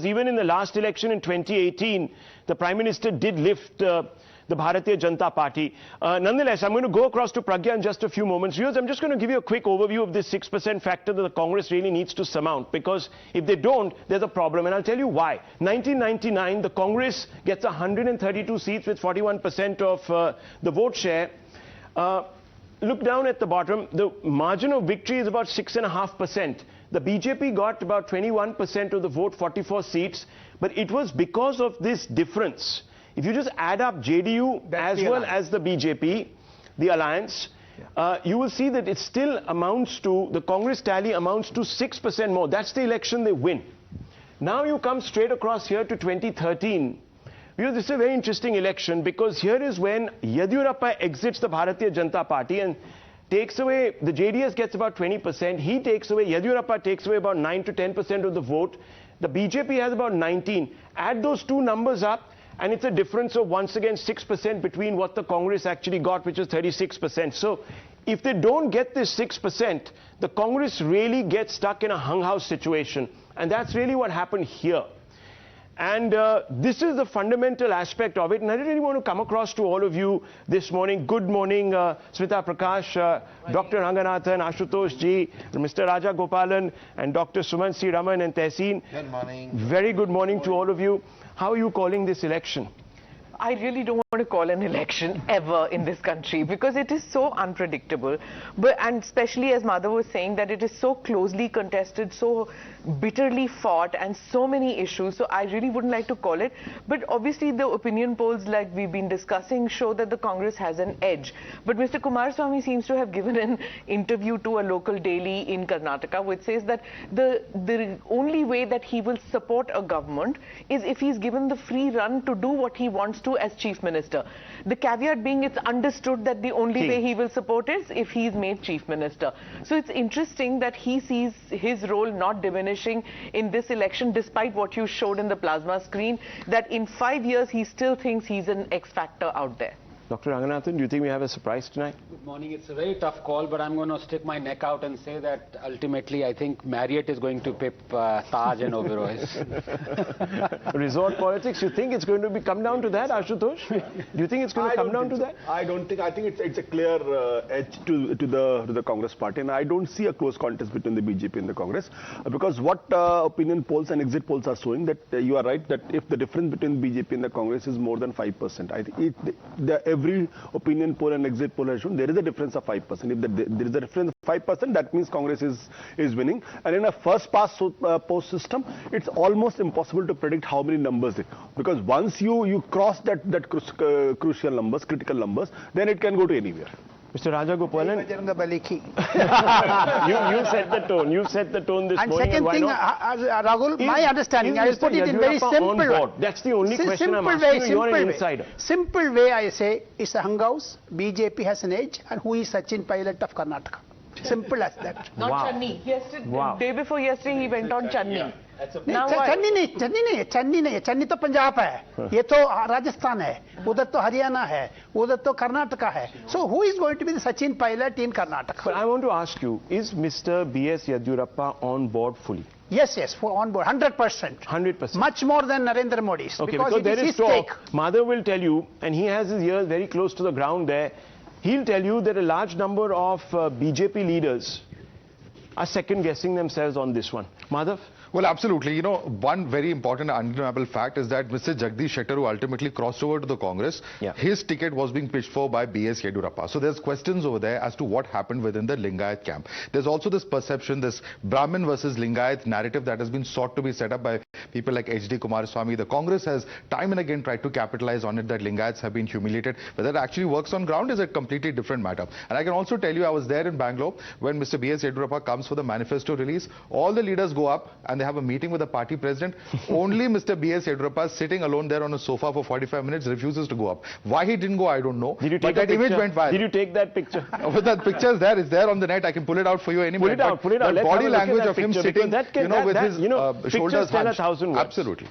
Even in the last election in 2018, the Prime Minister did lift the Bharatiya Janata Party. Nonetheless, I'm going to go across to Pragya in just a few moments. Viewers, I'm just going to give you a quick overview of this 6% factor that the Congress really needs to surmount, because if they don't, there's a problem. And I'll tell you why. 1999, the Congress gets 132 seats with 41% of the vote share. Look down at the bottom. The margin of victory is about 6.5%. The BJP got about 21% of the vote, 44 seats. But it was because of this difference. If you just add up JDU as well as the BJP, the alliance, you will see that it still amounts to, the Congress tally amounts to 6% more. That's the election they win. Now you come straight across here to 2013. Because this is a very interesting election, because here is when Yadurappa exits the Bharatiya Janata Party and takes away, the JDS gets about 20%, he takes away, Yadurappa takes away about 9 to 10% of the vote, the BJP has about 19. Add those two numbers up and it's a difference of once again 6% between what the Congress actually got, which is 36%. So if they don't get this 6%, the Congress really gets stuck in a hung house situation. And that's really what happened here. And this is the fundamental aspect of it. And I really want to come across to all of you this morning. Good morning, Smita Prakash, Dr. Ranganathan, Ashutosh Ji, Mr. Raja Gopalan, and Dr. Suman C. Raman and Tehseen. Good morning. Very good morning to all of you. How are you calling this election? I really don't want to call an election ever in this country, because it is so unpredictable. And especially, as Madhav was saying, that it is so closely contested, so bitterly fought, and so many issues. So I really wouldn't like to call it. But obviously the opinion polls, like we've been discussing, show that the Congress has an edge. But Mr. Kumaraswamy seems to have given an interview to a local daily in Karnataka, which says that the only way that he will support a government is if he's given the free run to do what he wants to as Chief Minister. The caveat being, it's understood that the only way he will support is if he's made Chief Minister. So it's interesting that he sees his role not diminishing in this election, despite what you showed in the plasma screen, that in 5 years he still thinks he's an X factor out there. Dr. Ranganathan, do you think we have a surprise tonight? Good morning. It's a very tough call, but I'm going to stick my neck out and say that ultimately I think Marriott is going to pip Taj and Oberoi's. Resort politics, you think it's going to come down to that, Ashutosh? Do you think it's going to come down to that? I don't think. I think it's a clear edge to the Congress party, and I don't see a close contest between the BJP and the Congress, because what opinion polls and exit polls are showing, that you are right, that if the difference between BJP and the Congress is more than 5%, I think every opinion poll and exit poll has shown there is a difference of 5%. If there is a difference of 5%, that means Congress is winning. And in a first past post system, it's almost impossible to predict how many numbers because once you cross that crucial numbers, critical numbers, then it can go to anywhere. Mr. Raja Gopalan, you set the tone. You set the tone this and morning. Second thing, Rahul, my understanding, I will put it in very simple way. That's the only question I'm asking you. You're an insider. Simple way, I say, it's a hung house. BJP has an edge, and who is Sachin Pilot of Karnataka? Simple as that. Not Channi. Yesterday, day before yesterday, he went on Channi. Yeah. Channi नहीं, चन्नी तो पंजाब है, ये तो राजस्थान है, उधर तो हरियाणा है, उधर तो कर्नाटका है. So who is going to be the Sachin Pilot in Karnataka? But I want to ask you, is Mr. B.S. Yadurappa on board fully? Yes, on board, 100%. 100%. Much more than Narendra Modi's. Okay, because there is talk. Madhav will tell you, and he has his ears very close to the ground there, he'll tell you that a large number of BJP leaders are second-guessing themselves on this one. Madhav? Well, absolutely. You know, one very important and undeniable fact is that Mr. Jagdish Shettar, who ultimately crossed over to the Congress, his ticket was being pitched for by B.S. Yadurappa. So there's questions over there as to what happened within the Lingayat camp. There's also this perception, this Brahmin versus Lingayat narrative that has been sought to be set up by people like H.D. Kumaraswamy. The Congress has time and again tried to capitalize on it, that Lingayats have been humiliated. Whether it actually works on ground is a completely different matter. And I can also tell you, I was there in Bangalore when Mr. B.S. Yadurappa comes for the manifesto release. All the leaders go up and they have a meeting with the party president. Only Mr. B.S. Yadurappa, sitting alone there on a sofa for 45 minutes, refuses to go up. Why he didn't go, I don't know. Did you take that image went viral. Did you take that picture? Well, that picture is there. It's there on the net. I can pull it out for you any minute. Pull it out. The body language of him sitting, with his shoulders hunched. Tell 1,000 words. Absolutely.